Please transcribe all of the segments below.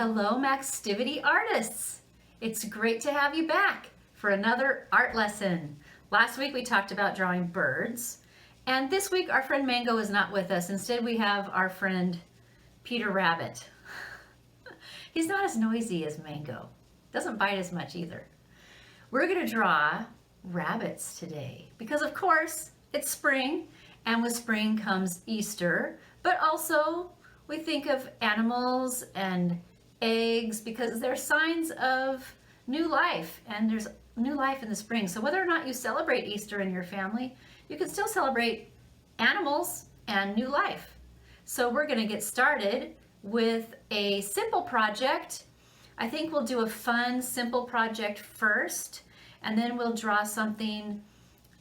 Hello, Maxtivity artists! It's great to have you back for another art lesson. Last week we talked about drawing birds, and this week our friend Mango is not with us. Instead we have our friend Peter Rabbit. He's not as noisy as Mango. Doesn't bite as much either. We're going to draw rabbits today because of course it's spring, and with spring comes Easter, but also we think of animals and eggs because they're signs of new life, and there's new life in the spring. So whether or not you celebrate Easter in your family, you can still celebrate animals and new life. So we're going to get started with a simple project. I think we'll do a fun, simple project first, and then we'll draw something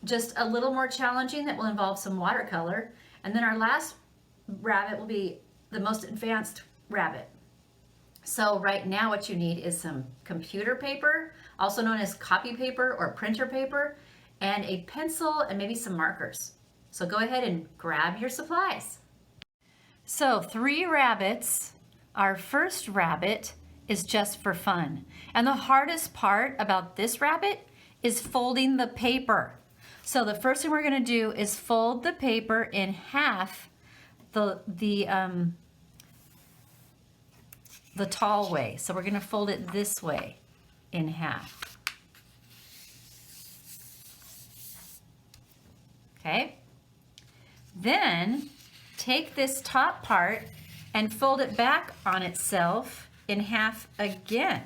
just a little more challenging that will involve some watercolor. And then our last rabbit will be the most advanced rabbit. So right now what you need is some computer paper, also known as copy paper or printer paper, and a pencil and maybe some markers. So go ahead and grab your supplies. So 3 rabbits. Our first rabbit is just for fun. And the hardest part about this rabbit is folding the paper. So the first thing we're going to do is fold the paper in half the tall way. So we're going to fold it this way in half. Okay? Then take this top part and fold it back on itself in half again.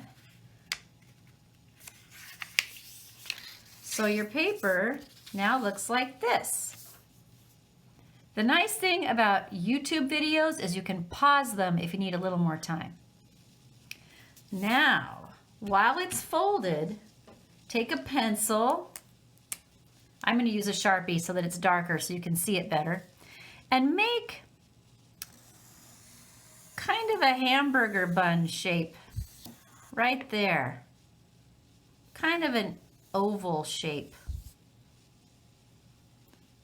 So your paper now looks like this. The nice thing about YouTube videos is you can pause them if you need a little more time. Now, while it's folded, take a pencil. I'm going to use a Sharpie so that it's darker so you can see it better. And make kind of a hamburger bun shape right there. Kind of an oval shape.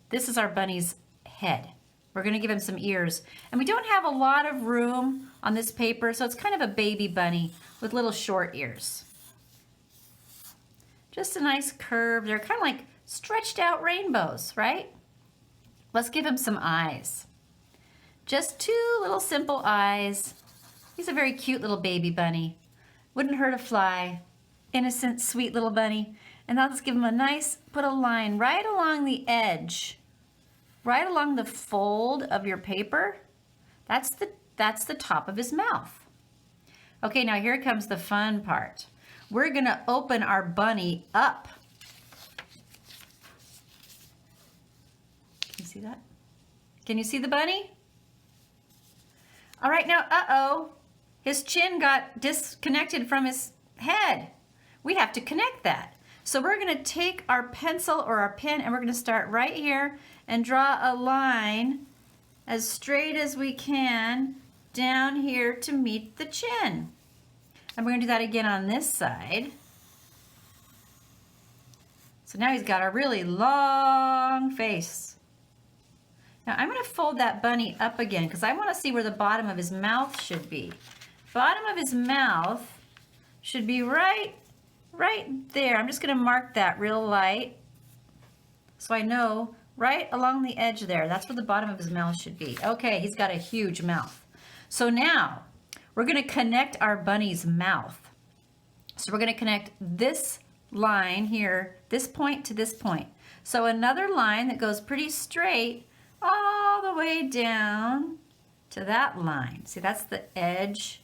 This is our bunny's head. We're going to give him some ears. And we don't have a lot of room on this paper, so it's kind of a baby bunny with little short ears. Just a nice curve. They're kind of like stretched out rainbows, right? Let's give him some eyes. Just 2 little simple eyes. He's a very cute little baby bunny. Wouldn't hurt a fly. Innocent, sweet little bunny. And now let's give him a nice, put a line right along the edge, right along the fold of your paper. That's the top of his mouth. Okay, now here comes the fun part. We're gonna open our bunny up. Can you see that? Can you see the bunny? All right, now, uh-oh, his chin got disconnected from his head. We have to connect that. So we're gonna take our pencil or our pen and we're gonna start right here and draw a line as straight as we can down here to meet the chin. And we're gonna do that again on this side. So now he's got a really long face. Now I'm gonna fold that bunny up again because I wanna see where the bottom of his mouth should be. Bottom of his mouth should be right there. I'm just gonna mark that real light so I know right along the edge there. That's where the bottom of his mouth should be. Okay, he's got a huge mouth. So now we're gonna connect our bunny's mouth. So we're gonna connect this line here, this point to this point. So another line that goes pretty straight all the way down to that line. See, that's the edge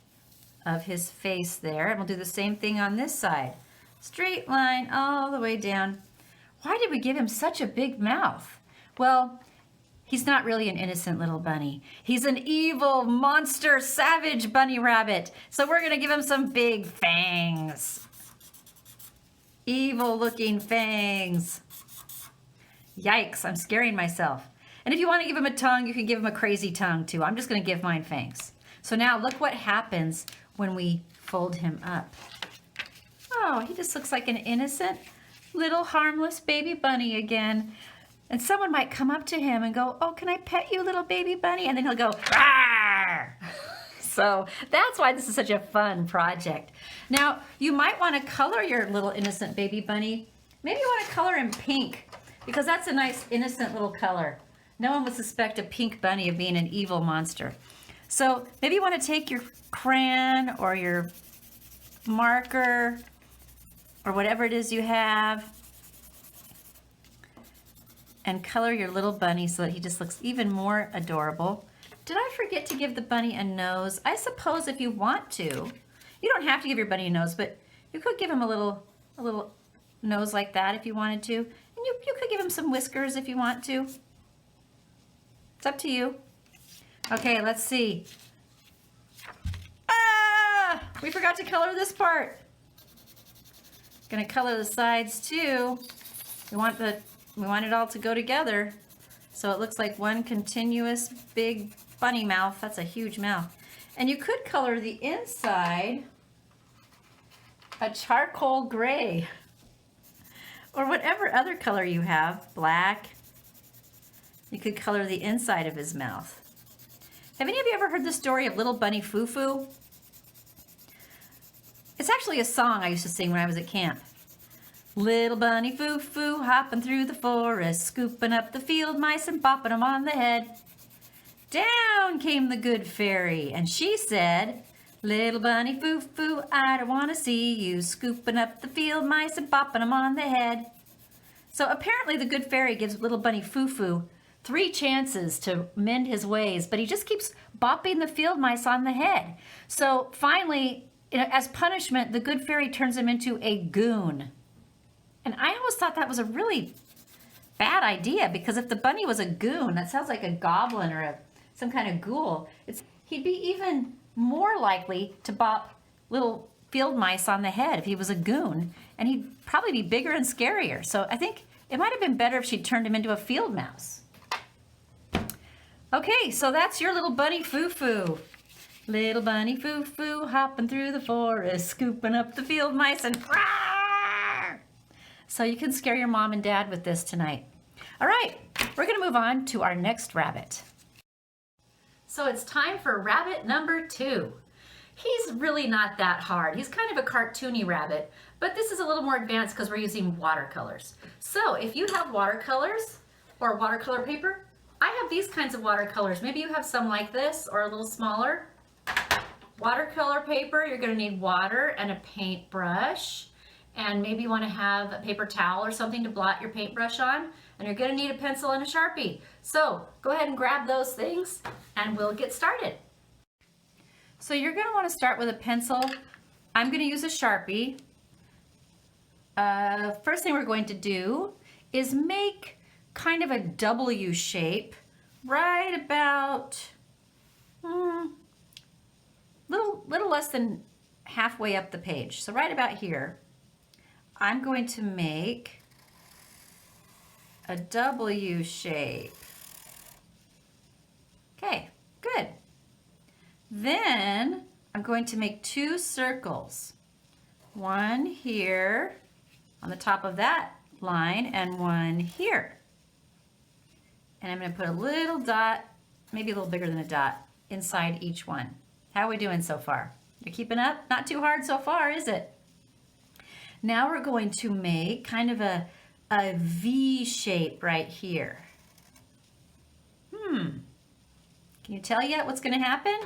of his face there. And we'll do the same thing on this side. Straight line all the way down. Why did we give him such a big mouth? Well, he's not really an innocent little bunny. He's an evil, monster, savage bunny rabbit. So we're gonna give him some big fangs. Evil looking fangs. Yikes, I'm scaring myself. And if you wanna give him a tongue, you can give him a crazy tongue too. I'm just gonna give mine fangs. So now look what happens when we fold him up. Oh, he just looks like an innocent, little harmless baby bunny again. And someone might come up to him and go, "Oh, can I pet you, little baby bunny?" And then he'll go, "Rawr!" So that's why this is such a fun project. Now, you might want to color your little innocent baby bunny. Maybe you want to color him pink because that's a nice innocent little color. No one would suspect a pink bunny of being an evil monster. So maybe you want to take your crayon or your marker or whatever it is you have and color your little bunny so that he just looks even more adorable. Did I forget to give the bunny a nose? I suppose if you want to, you don't have to give your bunny a nose, but you could give him a little nose like that if you wanted to. And you could give him some whiskers if you want to. It's up to you. Okay, let's see. Ah! We forgot to color this part. Gonna color the sides too. We want it all to go together so it looks like one continuous big bunny mouth. That's a huge mouth. And you could color the inside a charcoal gray or whatever other color you have, black. You could color the inside of his mouth. Have any of you ever heard the story of Little Bunny Foo Foo? It's actually a song I used to sing when I was at camp. Little bunny foo foo hopping through the forest, scooping up the field mice and bopping them on the head. Down came the good fairy and she said, little bunny foo foo, I don't want to see you scooping up the field mice and bopping them on the head. So apparently the good fairy gives little bunny foo foo 3 chances to mend his ways, but he just keeps bopping the field mice on the head. So finally, as punishment, the good fairy turns him into a goon. And I always thought that was a really bad idea because if the bunny was a goon, that sounds like a goblin or some kind of ghoul. He'd be even more likely to bop little field mice on the head if he was a goon, and he'd probably be bigger and scarier. So I think it might have been better if she'd turned him into a field mouse. Okay, so that's your little bunny foo foo. Little bunny foo foo hopping through the forest, scooping up the field mice and so you can scare your mom and dad with this tonight. All right, we're gonna move on to our next rabbit. So it's time for rabbit number 2. He's really not that hard. He's kind of a cartoony rabbit, but this is a little more advanced because we're using watercolors. So if you have watercolors or watercolor paper, I have these kinds of watercolors. Maybe you have some like this or a little smaller. Watercolor paper, you're gonna need water and a paintbrush. And maybe you want to have a paper towel or something to blot your paintbrush on. And you're going to need a pencil and a Sharpie. So go ahead and grab those things and we'll get started. So you're going to want to start with a pencil. I'm going to use a Sharpie. First thing we're going to do is make kind of a W shape right about little less than halfway up the page. So right about here. I'm going to make a W shape. Okay, good. Then I'm going to make 2 circles. One here on the top of that line and one here. And I'm going to put a little dot, maybe a little bigger than a dot, inside each one. How are we doing so far? You're keeping up? Not too hard so far, is it? Now we're going to make kind of a V shape right here. Can you tell yet what's going to happen?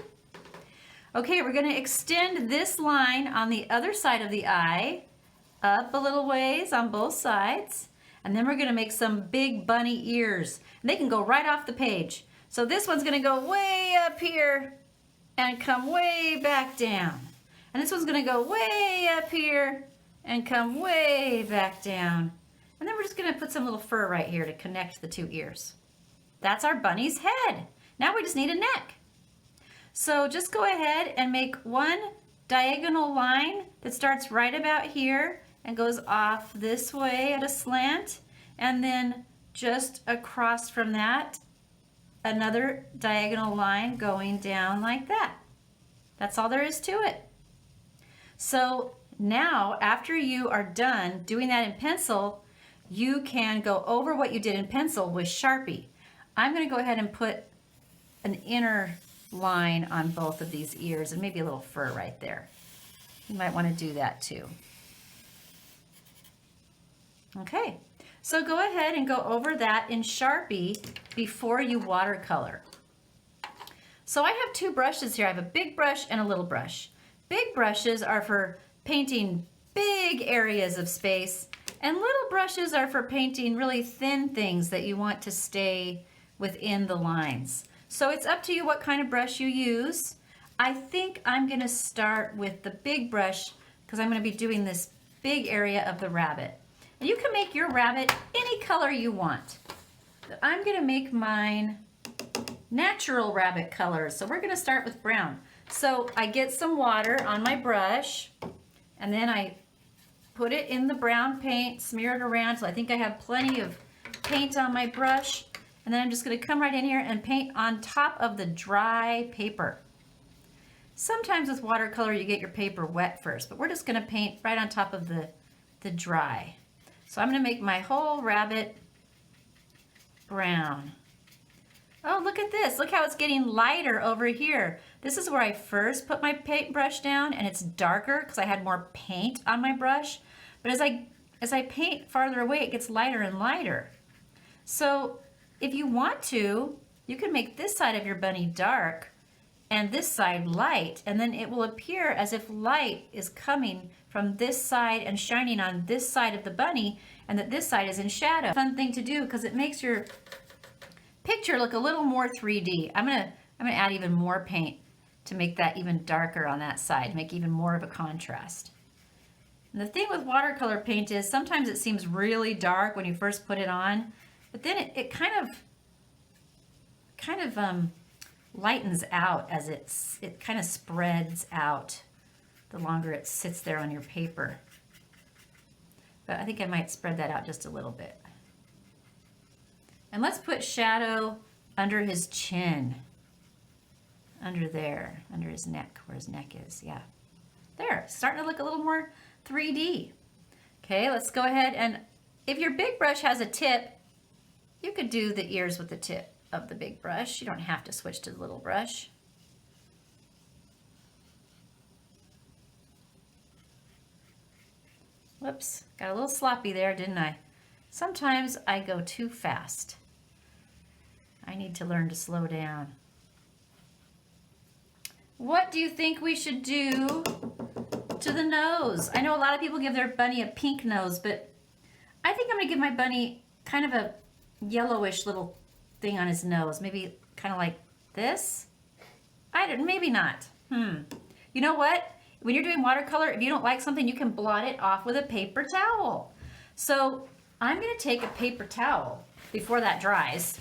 Okay, we're going to extend this line on the other side of the eye up a little ways on both sides. And then we're going to make some big bunny ears. And they can go right off the page. So this one's going to go way up here and come way back down. And this one's going to go way up here and come way back down. And then we're just gonna put some little fur right here to connect the 2 ears. That's our bunny's head. Now we just need a neck. So just go ahead and make one diagonal line that starts right about here and goes off this way at a slant. And then just across from that, another diagonal line going down like that. That's all there is to it. So now, after you are done doing that in pencil, you can go over what you did in pencil with Sharpie. I'm going to go ahead and put an inner line on both of these ears and maybe a little fur right there. You might want to do that too. Okay, so go ahead and go over that in Sharpie before you watercolor. So I have two brushes here. I have a big brush and a little brush. Big brushes are for painting big areas of space, and little brushes are for painting really thin things that you want to stay within the lines. So it's up to you what kind of brush you use. I think I'm going to start with the big brush because I'm going to be doing this big area of the rabbit. And you can make your rabbit any color you want. I'm going to make mine natural rabbit colors. So we're going to start with brown. So I get some water on my brush and then I put it in the brown paint, smear it around. So I think I have plenty of paint on my brush. And then I'm just going to come right in here and paint on top of the dry paper. Sometimes with watercolor you get your paper wet first, but we're just going to paint right on top of the dry. So I'm going to make my whole rabbit brown. Oh, look at this. Look how it's getting lighter over here. This is where I first put my paintbrush down, and it's darker because I had more paint on my brush. But as I paint farther away, it gets lighter and lighter. So if you want to, you can make this side of your bunny dark and this side light, and then it will appear as if light is coming from this side and shining on this side of the bunny, and that this side is in shadow. Fun thing to do because it makes your picture look a little more 3D. I'm gonna add even more paint to make that even darker on that side, make even more of a contrast. And the thing with watercolor paint is sometimes it seems really dark when you first put it on, but then it kind of lightens out as it kind of spreads out the longer it sits there on your paper. But I think I might spread that out just a little bit. And let's put shadow under his chin. Under there, under his neck, where his neck is, yeah. There, starting to look a little more 3D. Okay, let's go ahead, and if your big brush has a tip, you could do the ears with the tip of the big brush. You don't have to switch to the little brush. Whoops, got a little sloppy there, didn't I? Sometimes I go too fast. I need to learn to slow down. What do you think we should do to the nose? I know a lot of people give their bunny a pink nose, but I think I'm gonna give my bunny kind of a yellowish little thing on his nose. Maybe kind of like this? Maybe not. You know what? When you're doing watercolor, if you don't like something, you can blot it off with a paper towel. So I'm gonna take a paper towel before that dries,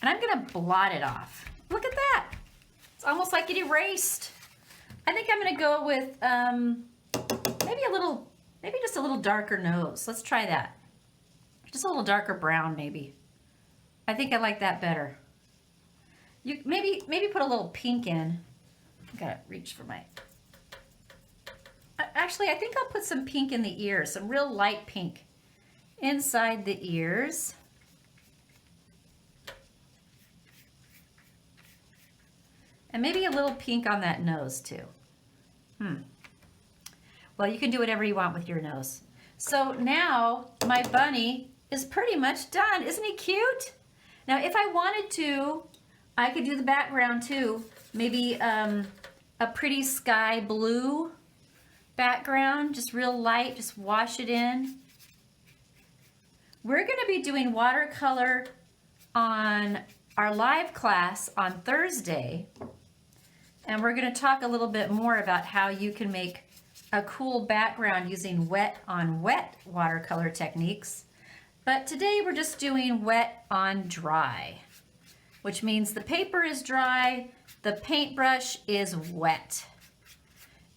and I'm gonna blot it off. Look at that. It's almost like it erased. I think I'm gonna go with maybe just a little darker nose. Let's try that. Just a little darker brown, maybe. I think I like that better. You maybe put a little pink in. I gotta reach for my. Actually, I think I'll put some pink in the ears, some real light pink inside the ears. And maybe a little pink on that nose too. Well, you can do whatever you want with your nose. So now my bunny is pretty much done. Isn't he cute? Now, if I wanted to, I could do the background too. Maybe a pretty sky blue background, just real light, just wash it in. We're going to be doing watercolor on our live class on Thursday, and we're going to talk a little bit more about how you can make a cool background using wet on wet watercolor techniques. But today we're just doing wet on dry, which means the paper is dry, the paintbrush is wet.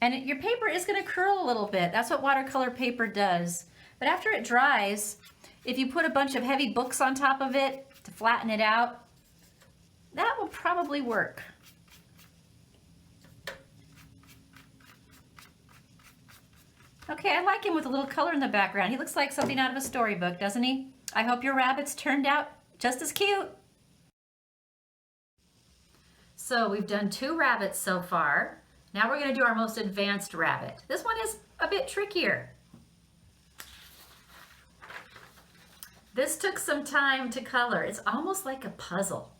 And your paper is going to curl a little bit. That's what watercolor paper does. But after it dries, if you put a bunch of heavy books on top of it to flatten it out, that will probably work. Okay, I like him with a little color in the background. He looks like something out of a storybook, doesn't he? I hope your rabbits turned out just as cute. So we've done 2 rabbits so far. Now we're going to do our most advanced rabbit. This one is a bit trickier. This took some time to color. It's almost like a puzzle.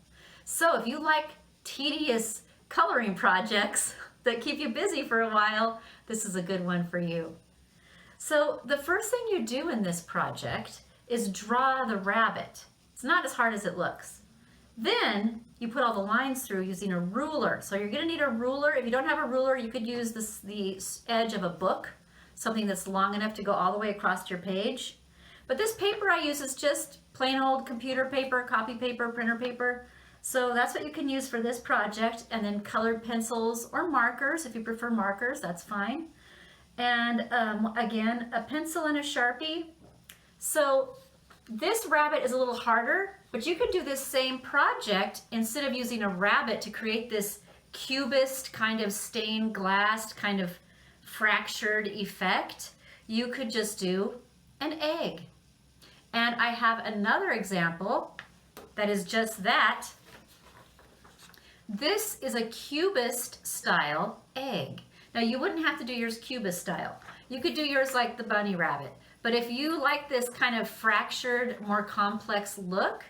So if you like tedious coloring projects that keep you busy for a while, this is a good one for you. So the first thing you do in this project is draw the rabbit. It's not as hard as it looks. Then you put all the lines through using a ruler. So you're going to need a ruler. If you don't have a ruler, you could use the edge of a book, something that's long enough to go all the way across your page. But this paper I use is just plain old computer paper, copy paper, printer paper. So that's what you can use for this project, and then colored pencils or markers. If you prefer markers, that's fine. And again, a pencil and a Sharpie. So this rabbit is a little harder, but you could do this same project instead of using a rabbit to create this cubist kind of stained glass kind of fractured effect. You could just do an egg. And I have another example that is just that. This is a cubist style egg. Now you wouldn't have to do yours cubist style. You could do yours like the bunny rabbit. But if you like this kind of fractured, more complex look,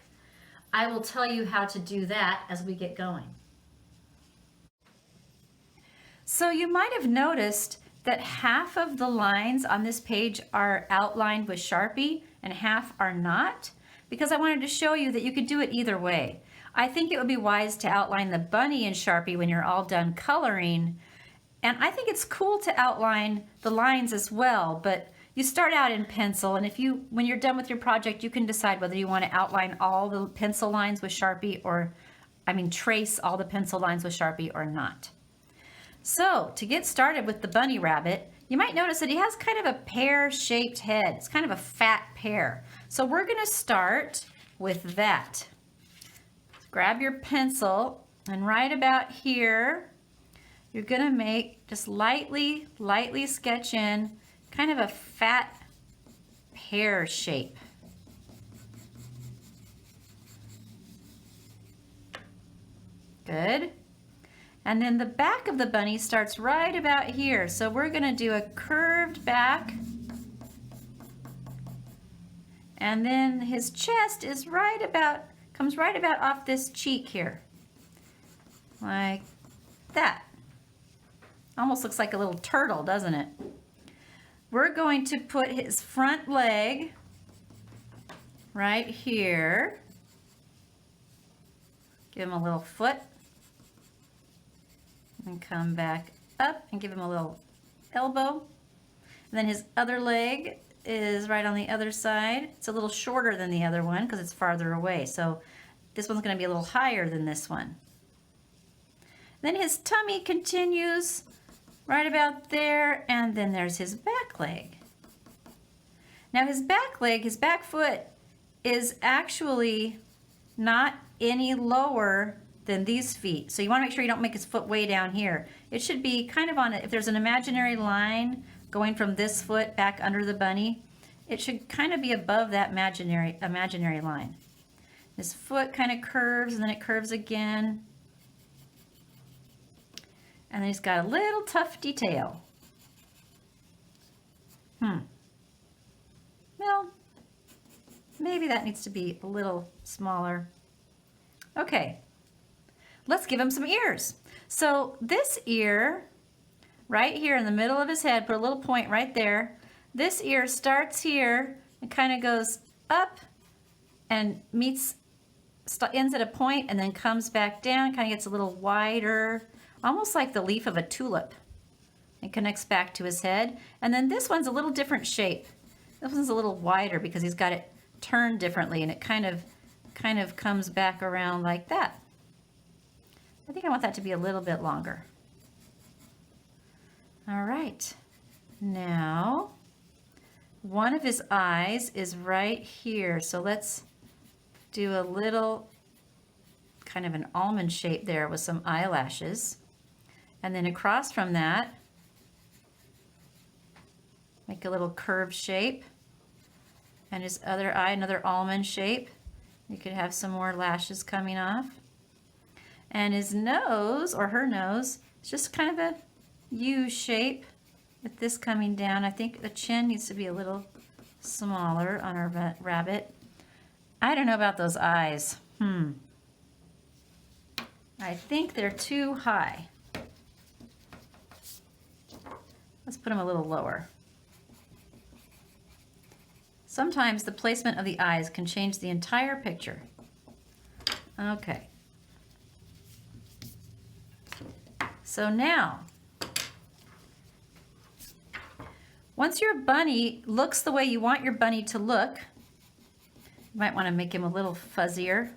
I will tell you how to do that as we get going. So you might have noticed that half of the lines on this page are outlined with Sharpie and half are not, because I wanted to show you that you could do it either way. I think it would be wise to outline the bunny in Sharpie when you're all done coloring, and I think it's cool to outline the lines as well, but you start out in pencil, and when you're done with your project, you can decide whether you want to outline all the pencil lines with Sharpie or, trace all the pencil lines with Sharpie or not. So to get started with the bunny rabbit, you might notice that he has kind of a pear-shaped head. It's kind of a fat pear. So we're going to start with that. Grab your pencil, and right about here, you're going to make, just lightly sketch in kind of a fat pear shape. Good. And then the back of the bunny starts right about here. So we're going to do a curved back. And then his chest is comes right about off this cheek here. Like that. Almost looks like a little turtle, doesn't it? We're going to put his front leg right here. Give him a little foot. And come back up and give him a little elbow. And then his other leg is right on the other side. It's a little shorter than the other one because it's farther away. So this one's going to be a little higher than this one. Then his tummy continues right about there, and then there's his back leg. Now his back leg, his back foot, is actually not any lower than these feet. So you want to make sure you don't make his foot way down here. It should be kind of on it. If there's an imaginary line going from this foot back under the bunny, it should kind of be above that imaginary line. His foot kind of curves, and then it curves again. And then he's got a little tufty tail. Well, maybe that needs to be a little smaller. Okay. Let's give him some ears. So this ear, right here in the middle of his head, put a little point right there. This ear starts here and kind of goes up and ends at a point and then comes back down, kind of gets a little wider, almost like the leaf of a tulip. It connects back to his head. And then this one's a little different shape. This one's a little wider because he's got it turned differently, and it kind of comes back around like that. I think I want that to be a little bit longer. All right. Now, one of his eyes is right here. So let's do a little kind of an almond shape there with some eyelashes. And then across from that, make a little curved shape. And his other eye, another almond shape. You could have some more lashes coming off. And his nose, or her nose, is just kind of a U shape with this coming down. I think the chin needs to be a little smaller on our rabbit. I don't know about those eyes. I think they're too high. Let's put them a little lower. Sometimes the placement of the eyes can change the entire picture. Okay. So now, once your bunny looks the way you want your bunny to look, you might want to make him a little fuzzier.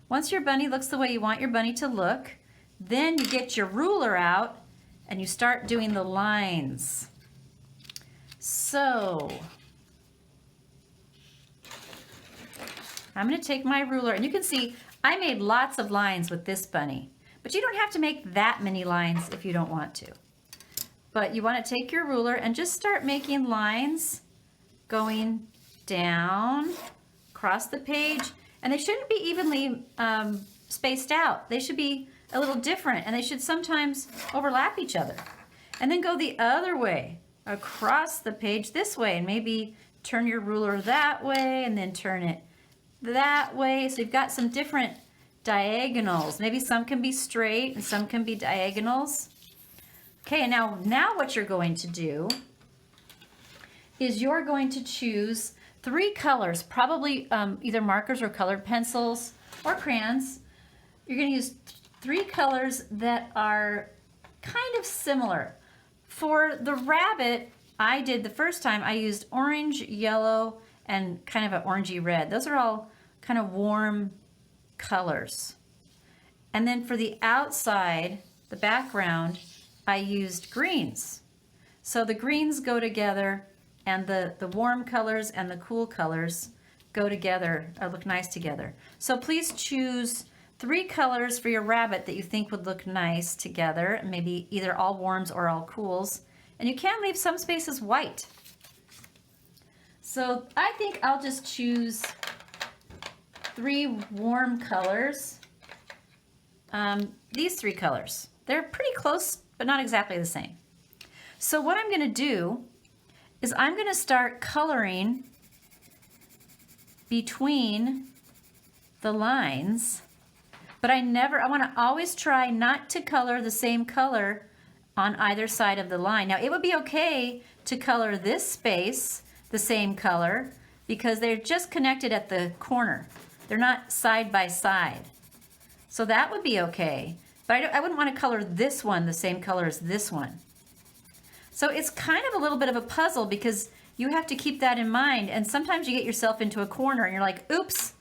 Once your bunny looks the way you want your bunny to look, then you get your ruler out and you start doing the lines. So, I'm going to take my ruler, and you can see I made lots of lines with this bunny, but you don't have to make that many lines if you don't want to. But you want to take your ruler and just start making lines going down across the page, and they shouldn't be evenly spaced out. They should be a little different, and they should sometimes overlap each other. And then go the other way across the page this way, and maybe turn your ruler that way and then turn it that way. So you've got some different diagonals. Maybe some can be straight and some can be diagonals. Okay, and now what you're going to do is you're going to choose 3 colors, probably either markers or colored pencils or crayons. You're going to use 3 colors that are kind of similar. For the rabbit, I did the first time, I used orange, yellow, and kind of an orangey red. Those are all kind of warm colors. And then for the outside, the background, I used greens. So the greens go together, and the warm colors and the cool colors go together, or look nice together. So please choose 3 colors for your rabbit that you think would look nice together, maybe either all warms or all cools. And you can leave some spaces white. So I think I'll just choose 3 warm colors. These 3 colors. They're pretty close, but not exactly the same. So what I'm going to do is I'm going to start coloring between the lines, but I want to always try not to color the same color on either side of the line. Now, it would be okay to color this space the same color because they're just connected at the corner. They're not side by side. So that would be okay, but I wouldn't want to color this one the same color as this one. So it's kind of a little bit of a puzzle because you have to keep that in mind, and sometimes you get yourself into a corner and you're like, oops.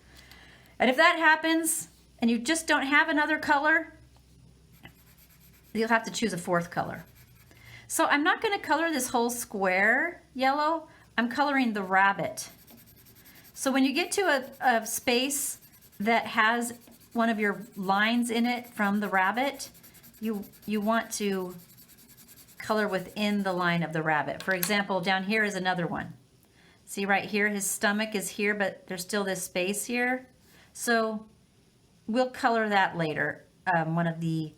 And if that happens and you just don't have another color, you'll have to choose a 4th color. So I'm not going to color this whole square yellow. I'm coloring the rabbit. So when you get to a space that has one of your lines in it from the rabbit, you want to color within the line of the rabbit. For example, down here is another one. See right here, his stomach is here, but there's still this space here. So we'll color that later, one of the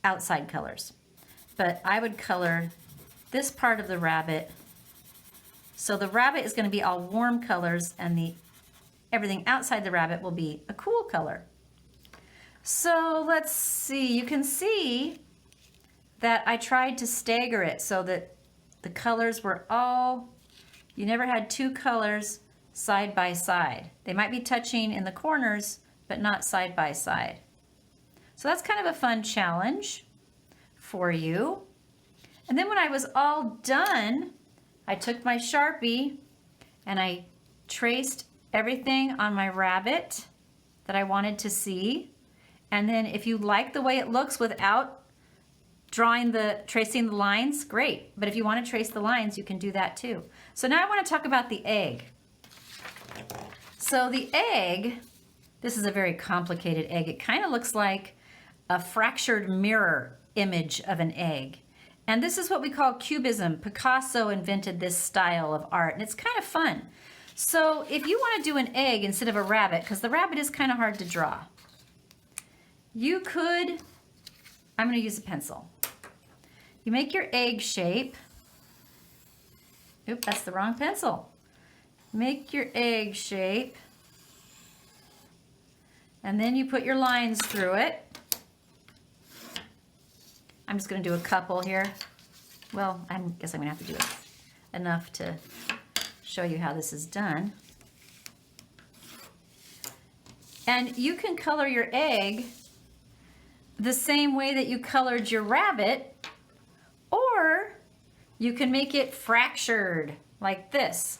outside colors. But I would color this part of the rabbit. So the rabbit is going to be all warm colors, and everything outside the rabbit will be a cool color. So let's see, you can see that I tried to stagger it so that the colors were you never had 2 colors side by side. They might be touching in the corners, but not side by side. So that's kind of a fun challenge for you. And then when I was all done, I took my Sharpie and I traced everything on my rabbit that I wanted to see. And then if you like the way it looks without tracing the lines, great. But if you want to trace the lines, you can do that too. So now I want to talk about the egg. So the egg, this is a very complicated egg. It kind of looks like a fractured mirror image of an egg. And this is what we call cubism. Picasso invented this style of art, and it's kind of fun. So if you want to do an egg instead of a rabbit, because the rabbit is kind of hard to draw, you could, I'm going to use a pencil. You make your egg shape. Oop, that's the wrong pencil. Make your egg shape. And then you put your lines through it. I'm just going to do a couple here. Well, I guess I'm going to have to do enough to show you how this is done. And you can color your egg the same way that you colored your rabbit, or you can make it fractured like this.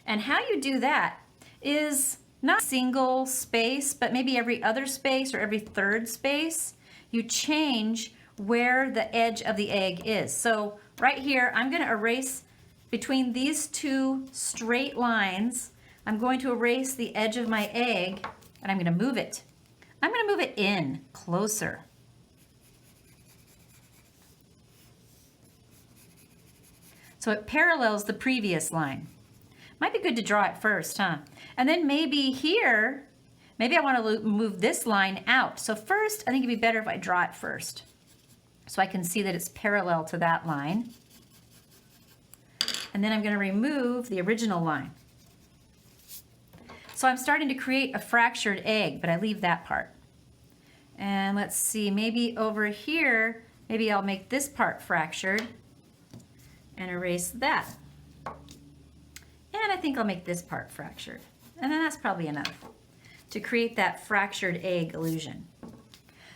And how you do that is not single space, but maybe every other space or every third space, you change where the edge of the egg is. So right here, I'm going to erase between these two straight lines. I'm going to erase the edge of my egg, and I'm going to move it. I'm going to move it in closer. So it parallels the previous line. Might be good to draw it first, huh? And then maybe here, maybe I want to move this line out. So first, I think it'd be better if I draw it first, so I can see that it's parallel to that line. And then I'm going to remove the original line. So I'm starting to create a fractured egg, but I leave that part. And let's see, maybe over here, maybe I'll make this part fractured and erase that. And I think I'll make this part fractured. And then that's probably enough to create that fractured egg illusion.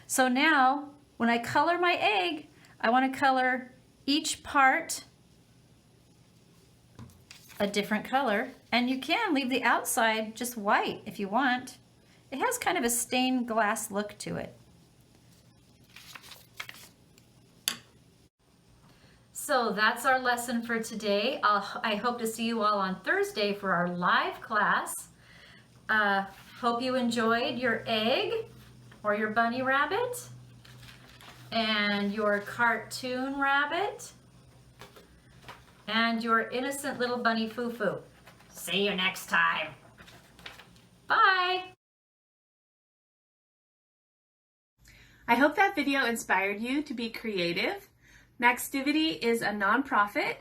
So now, when I color my egg, I want to color each part a different color. And you can leave the outside just white if you want. It has kind of a stained glass look to it. So that's our lesson for today. I hope to see you all on Thursday for our live class. Hope you enjoyed your egg or your bunny rabbit and your cartoon rabbit and your innocent little bunny foo-foo. See you next time. Bye. I hope that video inspired you to be creative. Maxtivity is a nonprofit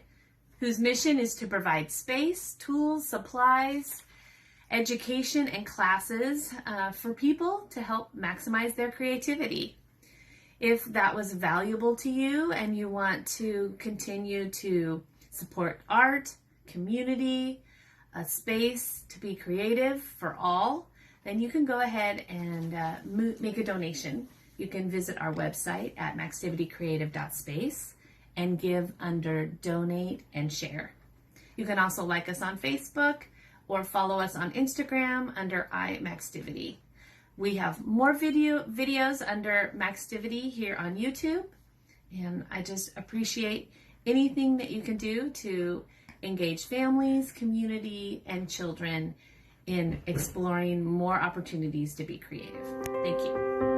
whose mission is to provide space, tools, supplies, education, and classes for people to help maximize their creativity. If that was valuable to you and you want to continue to support art, community, a space to be creative for all, then you can go ahead and make a donation. You can visit our website at maxtivitycreative.space and give under donate and share. You can also like us on Facebook or follow us on Instagram under iMaxtivity. We have more videos under Maxtivity here on YouTube, and I just appreciate anything that you can do to engage families, community, and children in exploring more opportunities to be creative. Thank you.